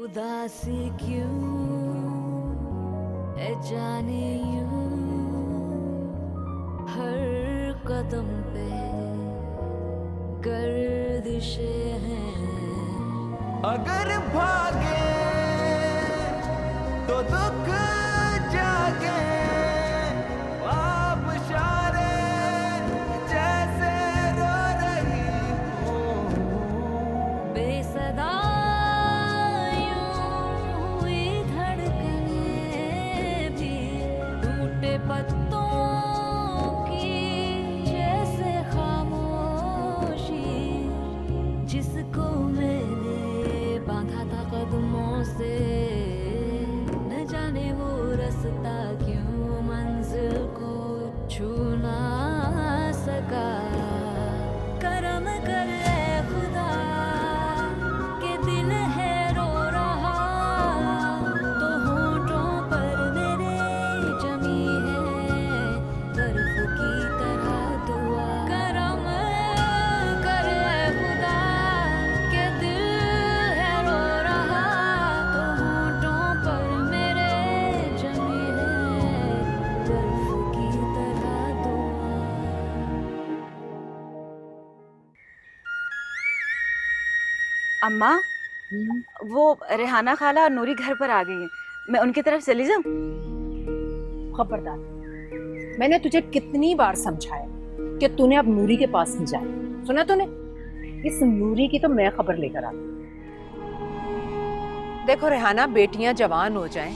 उदासी क्यों है जाने यूं हर कदम पे गर्दिशें हैं। अगर भागे तो दुख जागे आप इशारे जैसे रो रही हूँ बेसदा पत्तों की जैसे खामोशी जिसको मैंने बांधा था कदमों से न जाने वो रास्ता क्यों मंजिल को छू ना सका। करम कर ए खुदा के दिल है रो रहा तो होठों पर मेरे जमी बर्फ की तरह दुआ। करम कर ए खुदा के दिल है रो रहा तो होठों पर मेरे जमी है बर्फ की तरह दुआ। अम्मा, वो रेहाना खाला और नूरी घर पर आ गई हैं। मैं उनकी तरफ चली जाऊं? खबरदार, मैंने तुझे कितनी बार समझाया कि तूने अब नूरी के पास नहीं जाना। सुना तूने? इस नूरी की तो मैं खबर लेकर आती। देखो रेहाना, बेटियां जवान हो जाएं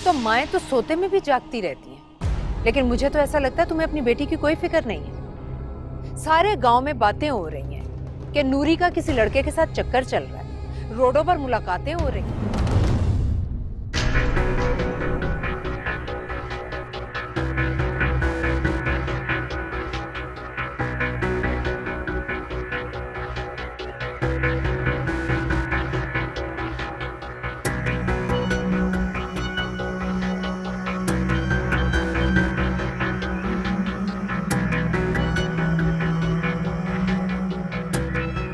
तो माएं तो सोते में भी जागती रहती हैं, लेकिन मुझे तो ऐसा लगता है तुम्हें अपनी बेटी की कोई फिक्र नहीं है। सारे गांव में बातें हो रही हैं कि नूरी का किसी लड़के के साथ चक्कर चल रहा है, रोडों पर मुलाकातें हो रही हैं।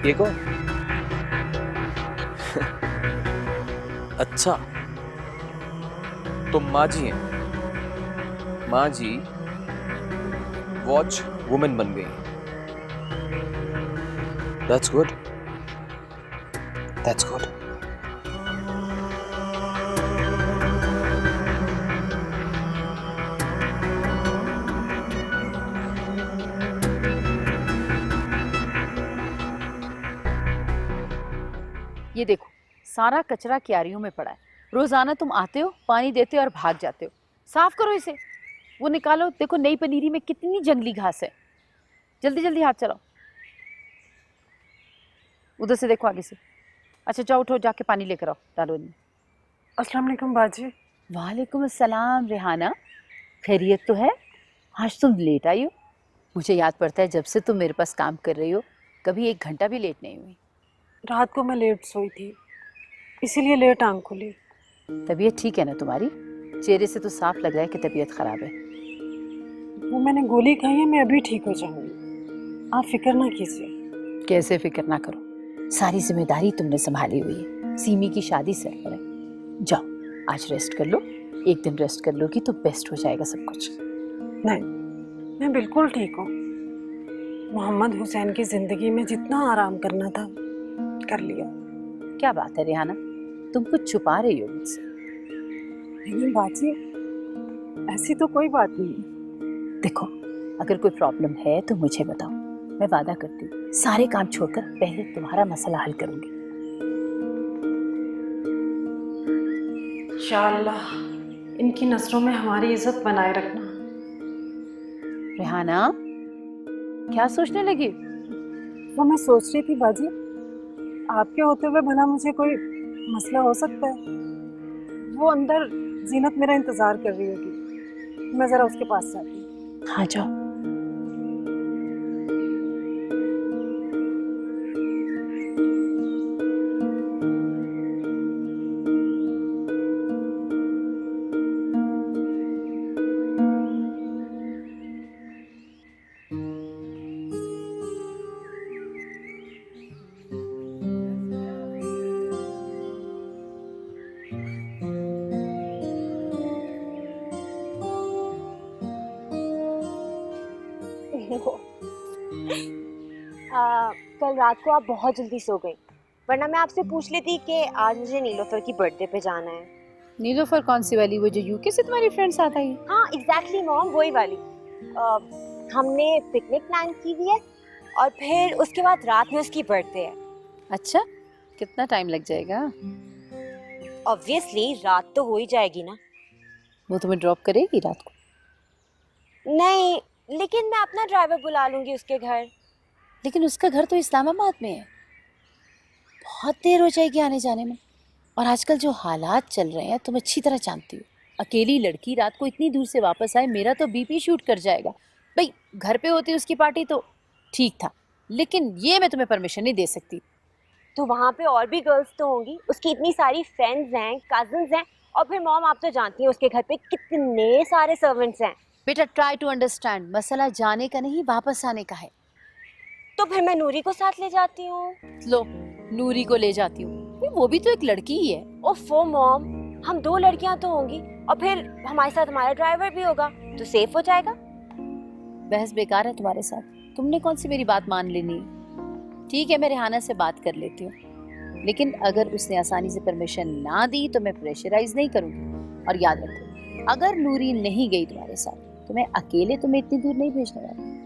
ये कौन? अच्छा, तो माँ जी हैं। माँ जी वॉच वुमेन बन गई। That's good. That's good. ये देखो, सारा कचरा क्यारियों में पड़ा है। रोजाना तुम आते हो, पानी देते हो और भाग जाते हो। साफ करो इसे। वो निकालो। देखो नई पनीरी में कितनी जंगली घास है। जल्दी जल्दी हाथ चलाओ। उधर से देखो, आगे से। अच्छा जाओ, उठो, जाके पानी लेकर आओ, डालो इनमें। अस्सलाम वालेकुम बाजी। वालेकुम अस्सलाम। रेहाना, खैरियत तो है? आज तुम लेट आई हो। मुझे याद पड़ता है जब से तुम मेरे पास काम कर रही हो, कभी 1 घंटा भी लेट नहीं हुई। रात को मैं लेट सोई थी, इसीलिए लेट आंख खुली। तबीयत ठीक है ना तुम्हारी? चेहरे से तो साफ लग रहा है कि तबीयत खराब है। वो मैंने गोली खाई है, मैं अभी ठीक हो जाऊंगी, आप फिक्र ना कीजिए। कैसे फिक्र ना करो, सारी जिम्मेदारी तुमने संभाली हुई है। सीमी की शादी सर पर है। जाओ आज रेस्ट कर लो। 1 दिन रेस्ट कर लोगी तो बेस्ट हो जाएगा सब कुछ। नहीं, मैं बिल्कुल ठीक हूँ। मोहम्मद हुसैन की जिंदगी में जितना आराम करना था कर लिया। क्या बात है रेहाना, तुम कुछ छुपा रही हो मुझसे? नहीं बाजी, ऐसी तो कोई बात नहीं है। देखो, अगर कोई प्रॉब्लम है तो मुझे बताओ, मैं वादा करती हूँ सारे काम छोड़कर पहले तुम्हारा मसला हल करूंगी। इंशाअल्लाह इनकी नजरों में हमारी इज्जत बनाए रखना। रेहाना, क्या सोचने लगी? वो मैं सोच रही थी बाजी, आपके होते हुए भला मुझे कोई मसला हो सकता है? वो अंदर जीनत मेरा इंतजार कर रही होगी, मैं जरा उसके पास जाती हूँ। हाँ जाओ। कल रात को आप बहुत जल्दी सो गई, वरना मैं आपसे पूछ लेती कि आज मुझे नीलोफर की बर्थडे पे जाना है। नीलोफर कौन सी वाली, वो जो यूके से तुम्हारी फ्रेंड साथ आई? हाँ एग्जैक्टली मॉम, वही वाली। हमने पिकनिक प्लान की हुई है और फिर उसके बाद रात में उसकी बर्थडे है। अच्छा, कितना टाइम लग जाएगा? ऑब्वियसली रात तो हो ही जाएगी ना। वो तुम्हें ड्रॉप करेगी रात को? नहीं, लेकिन मैं अपना ड्राइवर बुला लूंगी उसके घर। लेकिन उसका घर तो इस्लामाबाद में है, बहुत देर हो जाएगी आने जाने में। और आजकल जो हालात चल रहे हैं तुम अच्छी तरह जानती हो। अकेली लड़की रात को इतनी दूर से वापस आए, मेरा तो बीपी शूट कर जाएगा। भाई घर पे होती उसकी पार्टी तो ठीक था, लेकिन ये मैं तुम्हें परमिशन नहीं दे सकती। तो वहाँ पे और भी गर्ल्स तो होंगी, उसकी इतनी सारी फ्रेंड्स हैं, कजन्स हैं, और फिर मॉम आप तो जानती हैं उसके घर पे कितने सारे सर्वेंट्स हैं। बेटा ट्राई टू अंडरस्टैंड, मसला जाने का नहीं वापस आने का है। तो फिर मैं नूरी को साथ ले जाती हूँ। लो नूरी को ले जाती हूँ, वो भी तो एक लड़की ही है। ओफो मॉम, हम 2 लड़कियां तो होंगी और फिर हमारे साथ हमारा ड्राइवर भी होगा, तो सेफ हो जाएगा। बहस बेकार है तुम्हारे साथ, तुमने कौन सी मेरी बात मान लेनी है? ठीक है मैं रेहाना से बात कर लेती हूँ, लेकिन अगर उसने आसानी से परमिशन ना दी तो मैं प्रेशराइज नहीं करूँगी। और याद रखो, अगर नूरी नहीं गई तुम्हारे साथ तो मैं अकेले तुम्हें इतनी दूर नहीं भेजने वाली।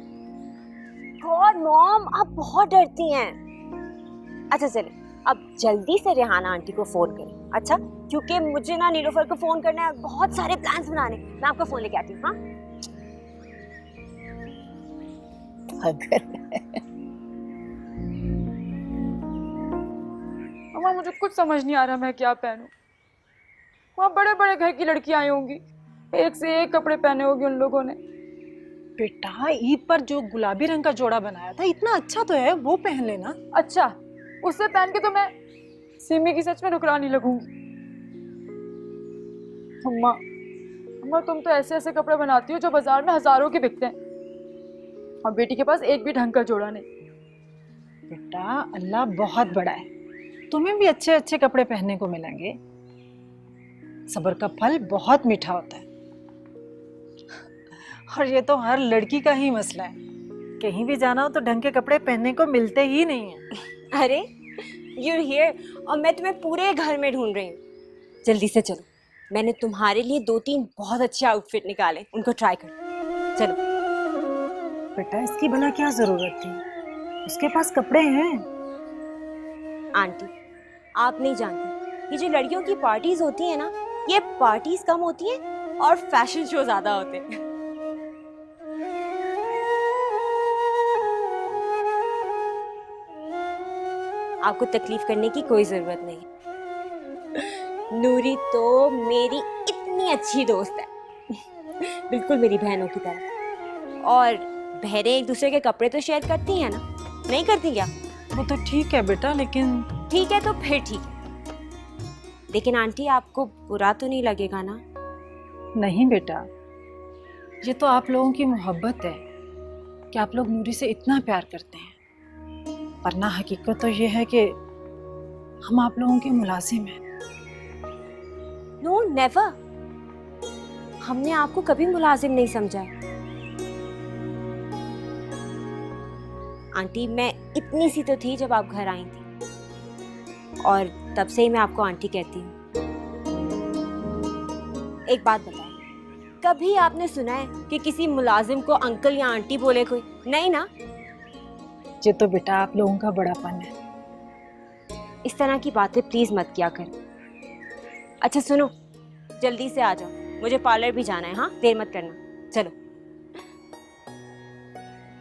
गॉड मॉम, आप बहुत डरती हैं। अच्छा चले, अब जल्दी से रेहाना आंटी को फोन करें। अच्छा, क्योंकि मुझे ना नीलोफर को फोन करना है, बहुत सारे प्लान्स बनाने। मैं आपका फोन लेके आती हूँ। हाँ अम्मा मुझे कुछ समझ नहीं आ रहा मैं क्या पहनूं। वहाँ बड़े बड़े घर की लड़कियां आई होंगी, एक से एक कपड़े पहने होंगे उन लोगों ने। बेटा ईद पर जो गुलाबी रंग का जोड़ा बनाया था इतना अच्छा तो है, वो पहन लेना। अच्छा, उससे पहन के तो मैं सिमी की सच में नुकरानी लगूंगी। अम्मा अम्मा तुम तो ऐसे ऐसे कपड़े बनाती हो जो बाजार में हजारों के बिकते हैं, और बेटी के पास एक भी ढंग का जोड़ा नहीं। बेटा अल्लाह बहुत बड़ा है, तुम्हें भी अच्छे अच्छे कपड़े पहनने को मिलेंगे। सब्र का फल बहुत मीठा होता है। और ये तो हर लड़की का ही मसला है, कहीं भी जाना हो तो ढंग के कपड़े पहनने को मिलते ही नहीं है। अरे you're here, और मैं तुम्हें पूरे घर में ढूंढ रही हूँ। जल्दी से चलो, मैंने तुम्हारे लिए 2-3 बहुत अच्छे आउटफिट निकाले, उनको ट्राई करो। चलो। बेटा इसकी भला क्या जरूरत थी, उसके पास कपड़े हैं। आंटी आप नहीं जानती, ये जो लड़कियों की पार्टीज होती है ना, ये पार्टीज कम होती हैं और फैशन शो ज्यादा होते हैं। आपको तकलीफ करने की कोई जरूरत नहीं। नूरी तो मेरी इतनी अच्छी दोस्त है, बिल्कुल मेरी बहनों की तरह। और बहनें एक दूसरे के कपड़े तो शेयर करती हैं ना, नहीं करती क्या? वो तो ठीक है बेटा, लेकिन ठीक है तो फिर ठीक है, लेकिन आंटी आपको बुरा तो नहीं लगेगा ना? नहीं बेटा, ये तो आप लोगों की मोहब्बत है कि आप लोग नूरी से इतना प्यार करते हैं, वरना हकीकत तो ये है कि हम आप लोगों के मुलाजिम हैं। नो नेवर, हमने आपको कभी मुलाजिम नहीं समझा है। आंटी मैं इतनी सी तो थी जब आप घर आई थी, और तब से ही मैं आपको आंटी कहती हूँ। एक बात बताएं, कभी आपने सुना है कि किसी मुलाजिम को अंकल या आंटी बोले कोई? नहीं ना? ये तो बेटा आप लोगों का बड़ापन है। इस तरह की बातें प्लीज मत किया कर। अच्छा सुनो, जल्दी से आ जाओ, मुझे पार्लर भी जाना है। हाँ देर मत करना, चलो।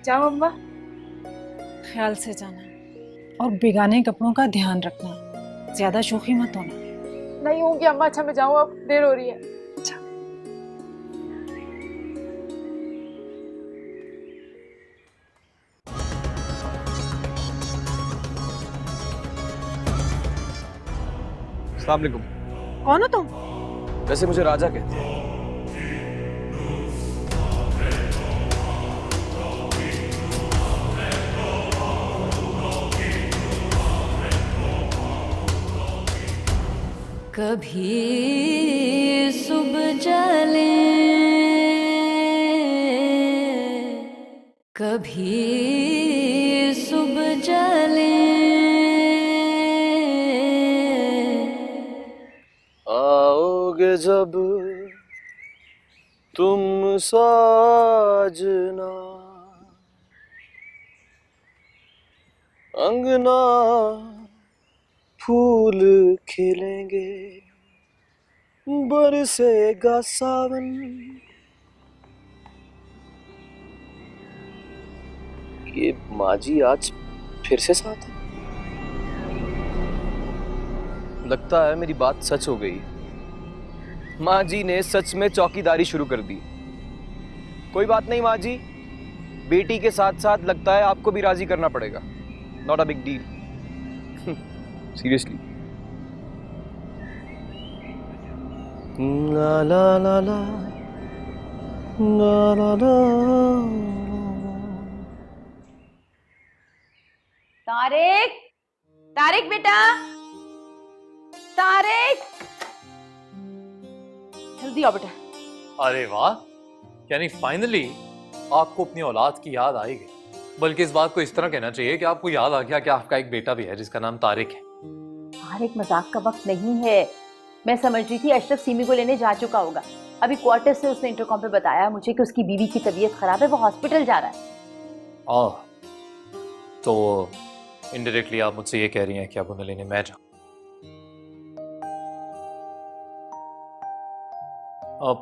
जाओ अम्मा। ख्याल से जाना और बेगाने कपड़ों का ध्यान रखना, ज्यादा शोखी मत होना। नहीं होंगी अम्मा। अच्छा मैं जाऊँ, अब देर हो रही है। अच्छा। अस्सलाम वालेकुम। कौन हो तुम? वैसे मुझे राजा कहते हैं। कभी सुबह जले कभी सुबह जले आओगे जब तुम साजना, अंगना फूल खिलेंगे, बरसेगा सावन। ये माँ जी आज फिर से साथ है। लगता है मेरी बात सच हो गई। माँ जी ने सच में चौकीदारी शुरू कर दी। कोई बात नहीं माँ जी, बेटी के साथ साथ लगता है आपको भी राजी करना पड़ेगा। Not a big deal. Seriously. ला ला ला ला ला ला ला। तारिक, तारिक बेटा, तारिक, जल्दी आओ बेटा। अरे वाह, यानी फाइनली आपको अपनी औलाद की याद आई गई। बल्कि इस बात को इस तरह कहना चाहिए कि आपको याद आ गया कि आपका एक बेटा भी है जिसका नाम तारिक है। तारिक मजाक का वक्त नहीं है। मैं समझ रही थी अशरफ सीमी को लेने जा चुका होगा। अभी क्वार्टर से उसने इंटरकॉम पे बताया मुझे कि उसकी बीवी की तबीयत खराब है, वो हॉस्पिटल जा रहा है। तो इनडायरेक्टली आप मुझसे ये कह रही हैं कि आप उन्हें लेने मैं जाऊं।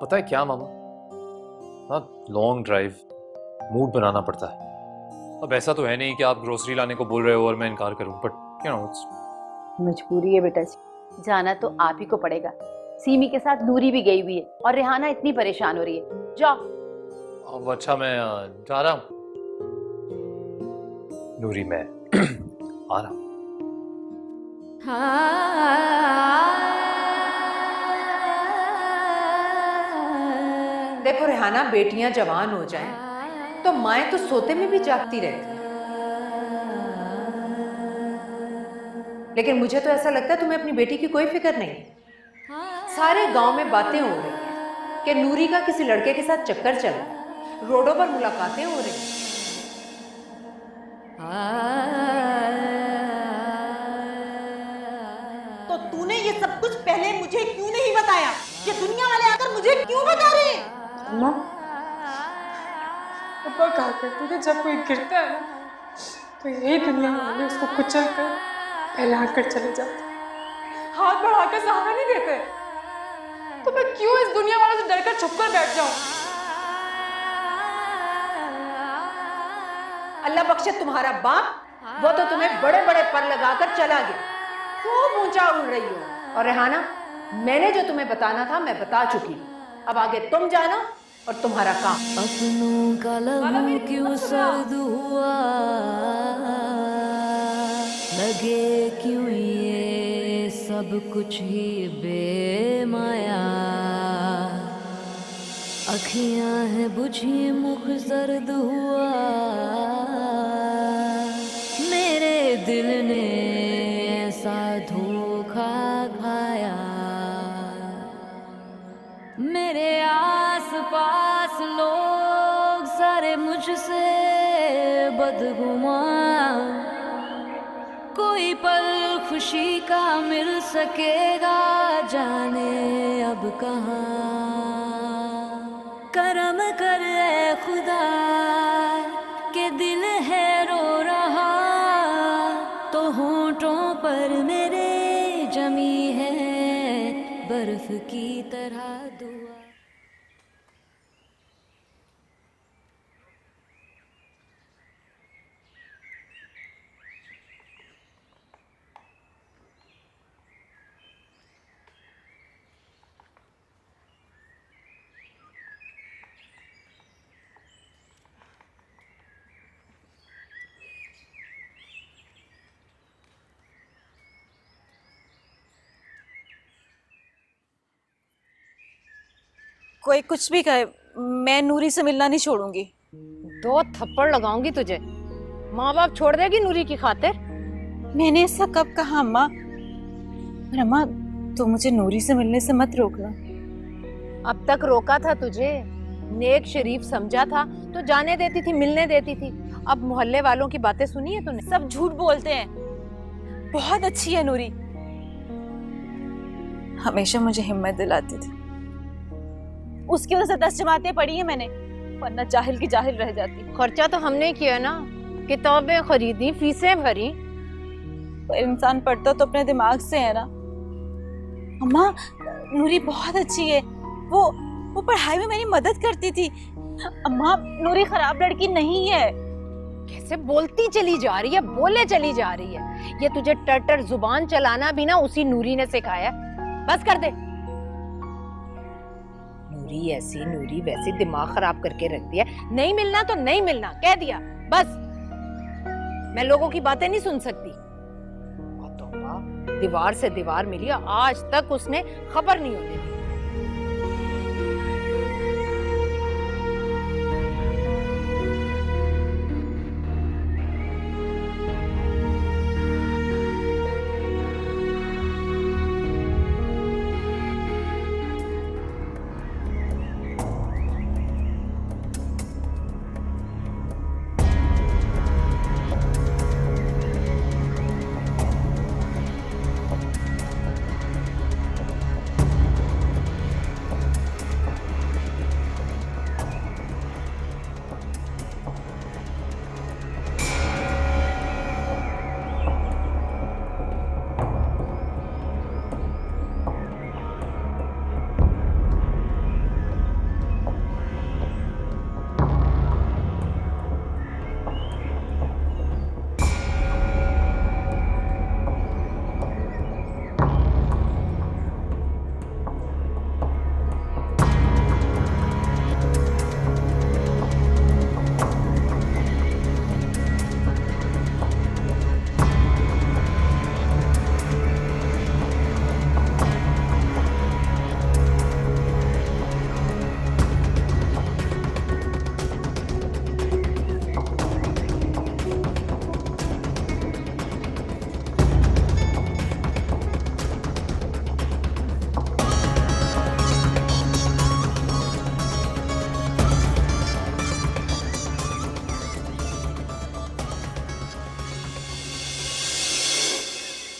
पता है क्या मामा, लॉन्ग ड्राइव मूड बनाना पड़ता है। अब ऐसा तो है नहीं कि आप ग्रोसरी लाने को बोल रहे हो और मैं इनकार करूं, बट यू नो इट्स मजबूरी है बेटा जी, जाना तो आप ही को पड़ेगा। सीमी के साथ नूरी भी गई हुई है और रेहाना इतनी परेशान हो रही है। जाओ। अब अच्छा मैं जा रहा हूं। नूरी मैं आ रहा हूं। देखो रेहाना, बेटियां जवान हो जाएं तो माएं तो सोते में भी जागती रहती हैं। लेकिन मुझे तो ऐसा लगता है तुम्हें अपनी बेटी की कोई फिक्र नहीं है। सारे गांव में बातें हो रही हैं कि नूरी का किसी लड़के के साथ चक्कर चल रहा है, रोडों पर मुलाकातें हो रही हैं। तो तूने ये सब कुछ पहले मुझे क्यों नहीं बताया? ये दुनिया वाले आकर मुझे क्यों बता रहे हैं? अम्मा, पापा कहा करते थे जब कोई गिरता है ना तो यही दुनिया वाले उसको कुचल कर फैला कर चले जाते, हाथ बढ़ाकर सहारा नहीं देते। तो मैं क्यों इस दुनिया वालों से डरकर छुप कर बैठ जाऊं? अल्लाह बख्शे तुम्हारा बाप, वो तो तुम्हें बड़े बड़े पर लगाकर चला गया, खूब ऊंचा उड़ रही हो। और रेहाना, मैंने जो तुम्हें बताना था मैं बता चुकी हूँ। अब आगे तुम जानो और तुम्हारा काम। अपनों का लहू क्यों सर्द हुआ, लगे क्यों ये सब कुछ ही बेमाया। अखियां है बुझी, मुख सर्द हुआ, मेरे दिल ने ऐसा धोखा खाया। मेरे आस पास लोग सारे मुझसे बदगुमान, कोई पल खुशी का मिल सकेगा जाने अब कहाँ। करम कर ए खुदा के दिल है रो रहा, तो होंठों पर मेरे जमी है बर्फ की तरह दुआ। कोई कुछ भी कहे, मैं नूरी से मिलना नहीं छोड़ूंगी। 2 थप्पड़ लगाऊंगी तुझे। माँ बाप छोड़ देगी नूरी की खातिर? मैंने ऐसा कब कहा अम्मा? अम्मा तो मुझे नूरी से मिलने से मत रोकना। अब तक रोका था तुझे, नेक शरीफ समझा था तो जाने देती थी, मिलने देती थी। अब मोहल्ले वालों की बातें सुनी है तूने? सब झूठ बोलते हैं। बहुत अच्छी है नूरी, हमेशा मुझे हिम्मत दिलाती थी। उसकी वजह से 10 जमातें पढ़ी है मैंने, वरना जाहिल की जाहिल रह जाती। खर्चा तो हमने किया ना, किताबें खरीदी, फीसें भरी। पर इंसान पढ़ता तो अपने दिमाग से है ना। अम्मा, नूरी बहुत अच्छी है, वो पढ़ाई में मेरी मदद करती थी। अम्मा, नूरी खराब लड़की नहीं है। कैसे बोलती चली जा रही है, बोले चली जा रही है। ये तुझे टटर जुबान चलाना भी ना उसी नूरी ने सिखाया। बस कर दे। नूरी ऐसी, नूरी वैसी, दिमाग खराब करके रख दिया। नहीं मिलना तो नहीं मिलना, कह दिया बस। मैं लोगों की बातें नहीं सुन सकती। दीवार से दीवार मिली, आज तक उसने खबर नहीं होने दी।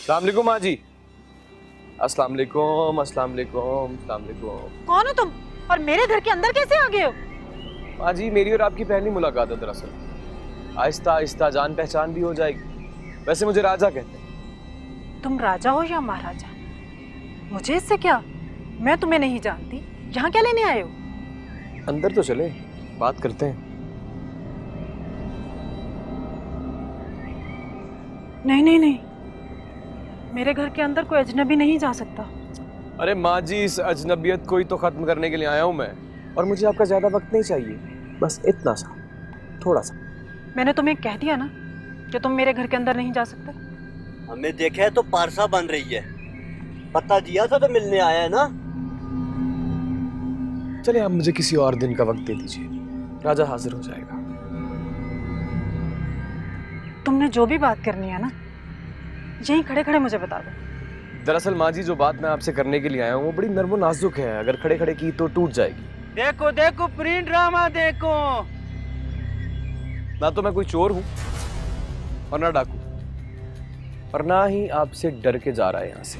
अस्सलाम वालेकुम माँ जी। अस्सलाम वालेकुम, अस्सलाम वालेकुम, अस्सलाम वालेकुम। कौन हो तुम और मेरे घर के अंदर कैसे आ गए हो? माँ जी, मेरी और आपकी पहली मुलाकात है दरअसल। आहिस्ता आहिस्ता जान पहचान भी हो जाएगी। वैसे मुझे राजा कहते हैं। तुम राजा हो या महाराजा, मुझे इससे क्या? मैं तुम्हें नहीं जानती, यहाँ क्या लेने आए हो? अंदर तो चले, बात करते हैं। नहीं नहीं नहीं, मेरे घर के अंदर कोई अजनबी नहीं जा सकता। अरे माँ जी, इस अजनबियत को ही तो खत्म करने के लिए आया हूँ मैं, और मुझे आपका ज्यादा वक्त नहीं चाहिए, बस इतना सा, थोड़ा सा। मैंने तुम्हें कह दिया ना कि तुम मेरे घर के अंदर नहीं जा सकते। हमें देखा है तो पारसा बन रही है, पता दिया था तो मिलने आया है ना। चले, आप मुझे किसी और दिन का वक्त दे दीजिए, राजा हाजिर हो जाएगा। तुमने जो भी बात करनी है ना, यहीं खड़े खड़े मुझे बता दो। दरअसल माँ जी, जो बात मैं आपसे करने के लिए आया हूँ वो बड़ी नर्मो नाजुक है, अगर खड़े खड़े की तो टूट जाएगी। देखो देखो प्रिंट ड्रामा देखो। ना तो मैं कोई चोर हूँ और ना डाकू, और ना ही आपसे डर के जा रहा है यहाँ से।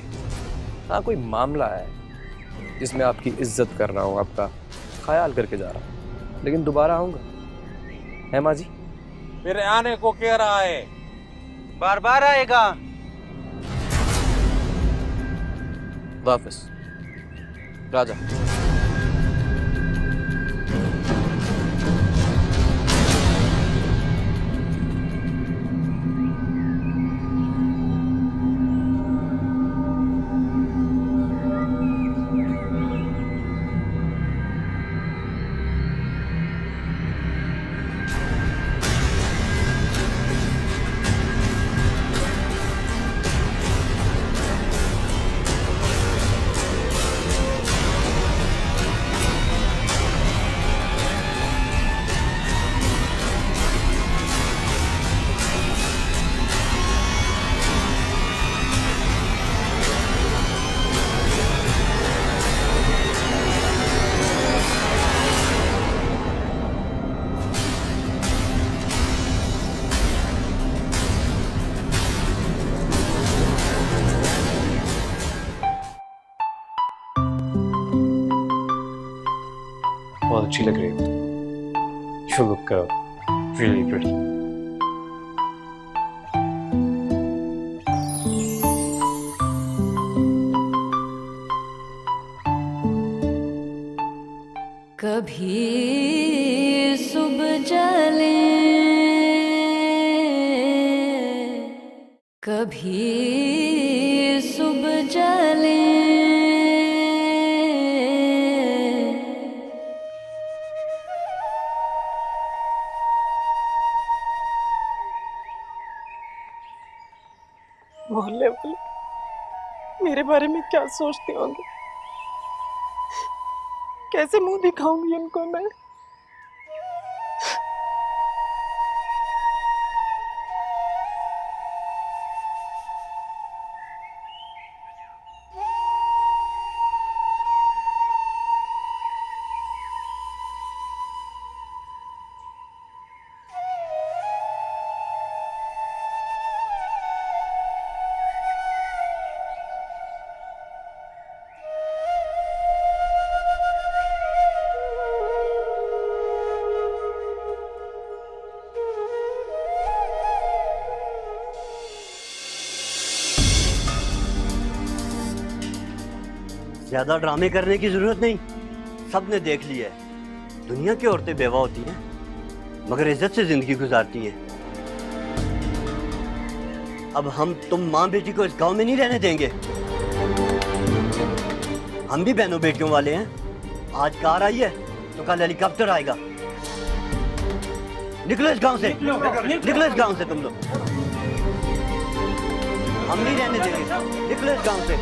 हाँ, कोई मामला है जिसमें आपकी इज्जत कर रहा हूँ, आपका ख्याल करके जा रहा हूँ, लेकिन दोबारा आऊँगा, है माँ जी? मेरे आने को कह रहा है, बार बार आएगा। वापस राजा। बहुत अच्छी लग रही है। You look really pretty. कभी सुबह जले कभी सुबह जले मोहल्ले वाले मेरे बारे में क्या सोचते होंगे, कैसे मुंह दिखाऊंगी उनको मैं। ज्यादा ड्रामे करने की जरूरत नहीं, सबने देख लिया है। दुनिया की औरतें बेवा होती हैं मगर इज्जत से जिंदगी गुजारती हैं। अब हम तुम माँ बेटी को इस गांव में नहीं रहने देंगे। हम भी बहनों बेटियों वाले हैं। आज कार आई है तो कल हेलीकॉप्टर आएगा। निकलो इस गांव से, निकलो इस गांव से तुम लोग। हम नहीं रहने देंगे, निकलो इस गांव से।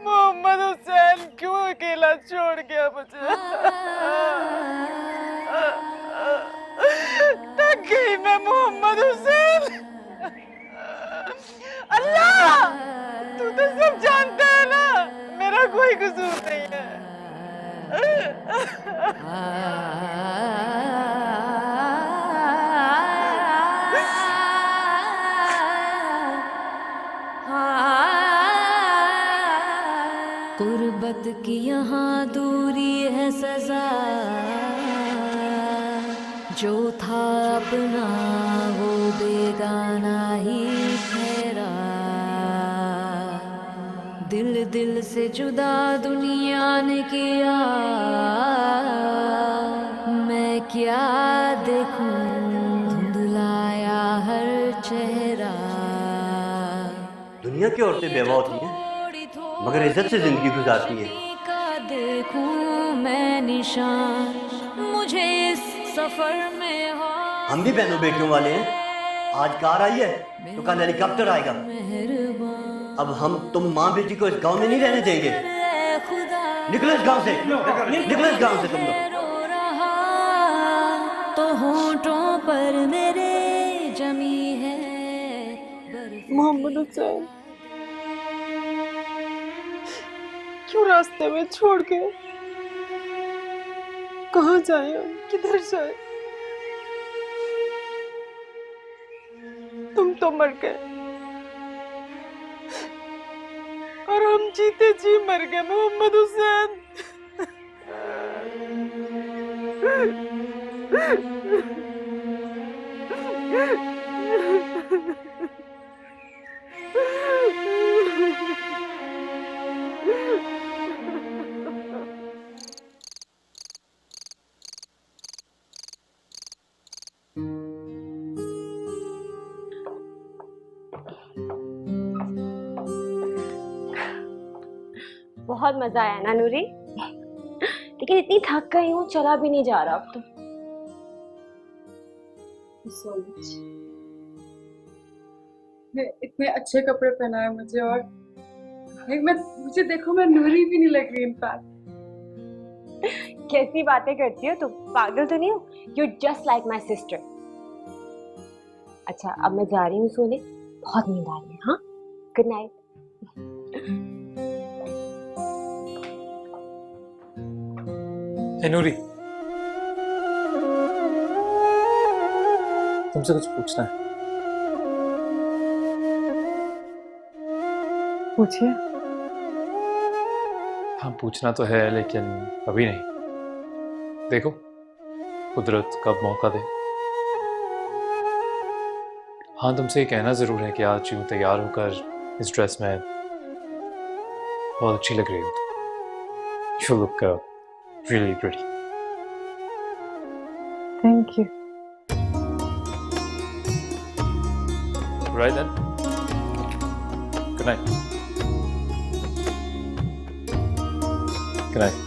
मोहम्मद हुसैन क्यों अकेला छोड़ गया मुझे? थक गई मैं मोहम्मद हुसैन। अल्लाह तू तो सब जानता है ना, मेरा कोई कसूर नहीं है। गुर्बत की यहाँ दूरी है सजा, जो था अपना वो बेगाना ही ठहरा। दिल दिल से जुदा दुनिया ने किया, मैं क्या देखूं धुंधलाया हर चेहरा। दुनिया की औरतें बेवा होती हैं मगर इज्जत से जिंदगी गुजारती हैं। का देखूं मैं निशान, मुझे इस सफर में हो। हम भी बहनों बेटियों वाले हैं। आज कार आई है तो कल हेलीकॉप्टर आएगा। अब हम तुम माँ बेटी को इस गांव में नहीं रहने देंगे। निकलो इस गांव से, निकलो इस गांव से तुम लोग। रो रहा तो होंठों पर मेरे जमी है मोहम्मद हुसैन क्यों रास्ते में छोड़ के? कहाँ जाए हम, किधर जाए? तुम तो मर गए और हम जीते जी मर गए मोहम्मद हुसैन। बहुत मजा आया ना नूरी, लेकिन इतनी थक गई हूँ, चला भी नहीं जा रहा अब तो। इतने अच्छे कपड़े पहनाए मुझे, और मुझे देखो मैं नूरी भी नहीं लग रही इनफैक्ट। कैसी बातें करती हो तुम, पागल तो नहीं हो? You just like my sister. अच्छा अब मैं जा रही हूँ सोने, बहुत नींद आ रही है। हाँ, गुड नाइट। ए नूरी, तुमसे कुछ पूछना है। पूछिए। हाँ पूछना तो है लेकिन अभी नहीं। देखो कुदरत कब मौका दे। हाँ तुमसे ये कहना जरूर है कि आज यूं तैयार होकर इस ड्रेस में बहुत अच्छी लग रही हो। You look really pretty. Thank you. Right then. Good night. Good night.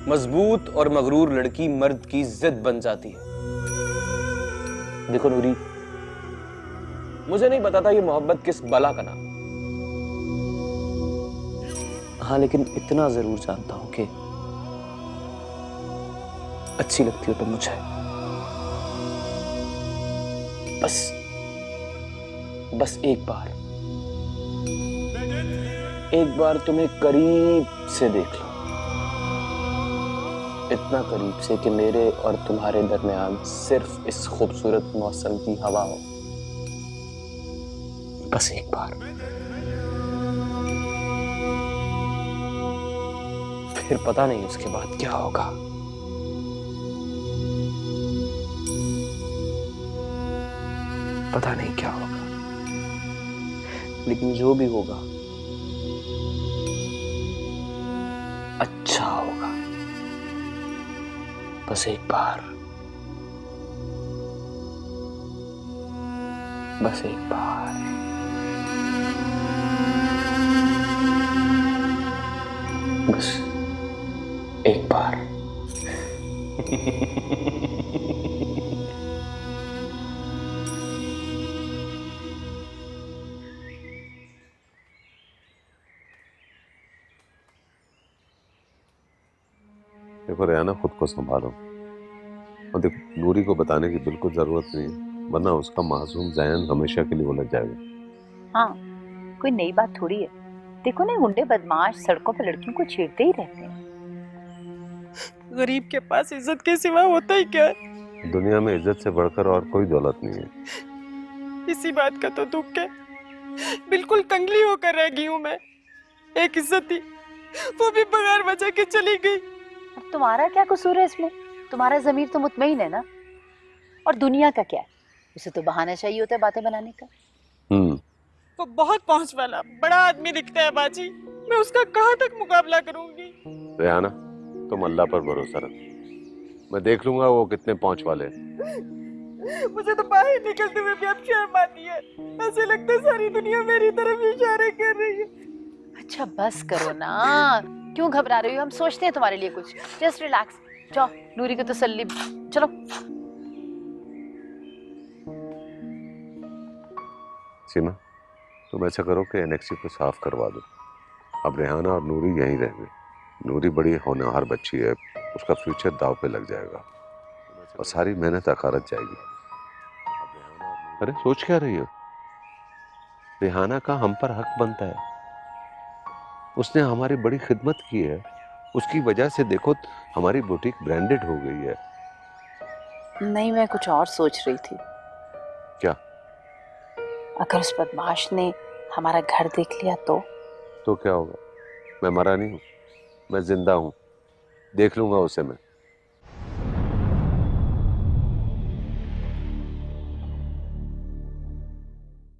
मजबूत और मगरूर लड़की मर्द की जिद बन जाती है। देखो नूरी, मुझे नहीं पता था ये मोहब्बत किस बला का नाम। हाँ लेकिन इतना जरूर जानता हूं कि अच्छी लगती हो तुम मुझे। बस एक बार तुम्हें करीब से देख लो, इतना करीब से कि मेरे और तुम्हारे दरमियान सिर्फ इस खूबसूरत मौसम की हवा हो। बस एक बार, फिर पता नहीं उसके बाद क्या होगा। पता नहीं क्या होगा, लेकिन जो भी होगा अच्छा होगा। बस एक बार, बस एक बार। बस एक बार। देखो रेहाना, खुद को संभालो। और देखो नूरी को बताने की बिल्कुल जरूरत नहीं है, वरना उसका मासूम ज़हन हमेशा के लिए उलझ जाएगा। हाँ, कोई नई बात थोड़ी है। देखो ना, गुंडे बदमाश सड़कों पर लड़कियों को छेड़ते ही रहते हैं। गरीब के पास इज्जत के सिवा होता ही क्या है? दुनिया में इज्जत से बढ़कर और कोई दौलत नहीं है। इसी बात का तो दुख है। बिल्कुल कंगली होकर रह गई हूँ मैं। एक इज्जत थी, वो भी बगैर वजह के चली गई। अब तुम्हारा क्या कसूर है इसमें? तुम्हारा ज़मीर तो मुतमईन है ना। और दुनिया का क्या है, उसे तो बहाना चाहिए होता है बातें बनाने का। वो बहुत पहुंच वाला बड़ा आदमी दिखता है बाजी, मैं उसका कहाँ तक मुकाबला करूंगी। रेहाना, तुम अल्लाह पर भरोसा रखो, मैं देख लूंगा वो कितने पहुंच वाले हैं। मुझे तो बाहर निकलते हुए भी अब शर्म आती है, ऐसे लगता है सारी दुनिया मेरी तरफ इशारे कर रही है। अच्छा बस करो ना, क्यों घबरा रही हो? हम सोचते हैं तुम्हारे लिए कुछ। Just relax. जाओ नूरी को तसल्ली। चलो। सीमा, तुम ऐसा करो कि एनेक्सी को साफ करवा दो। अब रेहाना और नूरी यहीं रहेंगे। नूरी बड़ी होनहार बच्ची है, उसका फ्यूचर दाव पे लग जाएगा और सारी मेहनत अखारत जाएगी। अरे सोच क्या रही हो? रेहाना का हम पर हक बनता है, उसने हमारी बड़ी खिदमत की है, उसकी वजह से देखो हमारी बुटीक ब्रांडेड हो गई है। नहीं, मैं कुछ और सोच रही थी। क्या? अगर उस बदमाश ने हमारा घर देख लिया तो क्या होगा? मैं मरा नहीं हूं, मैं जिंदा हूं, देख लूंगा उसे मैं।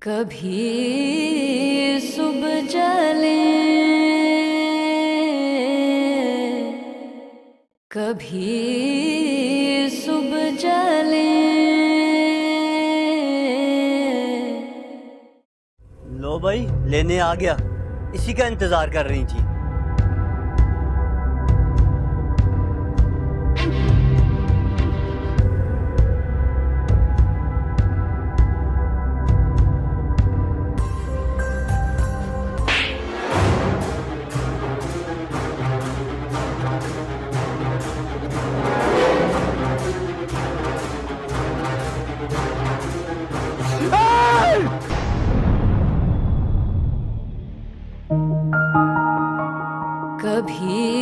कभी सुबह जले कभी सुबह जले। लो भाई, लेने आ गया, इसी का इंतजार कर रही थी। कभी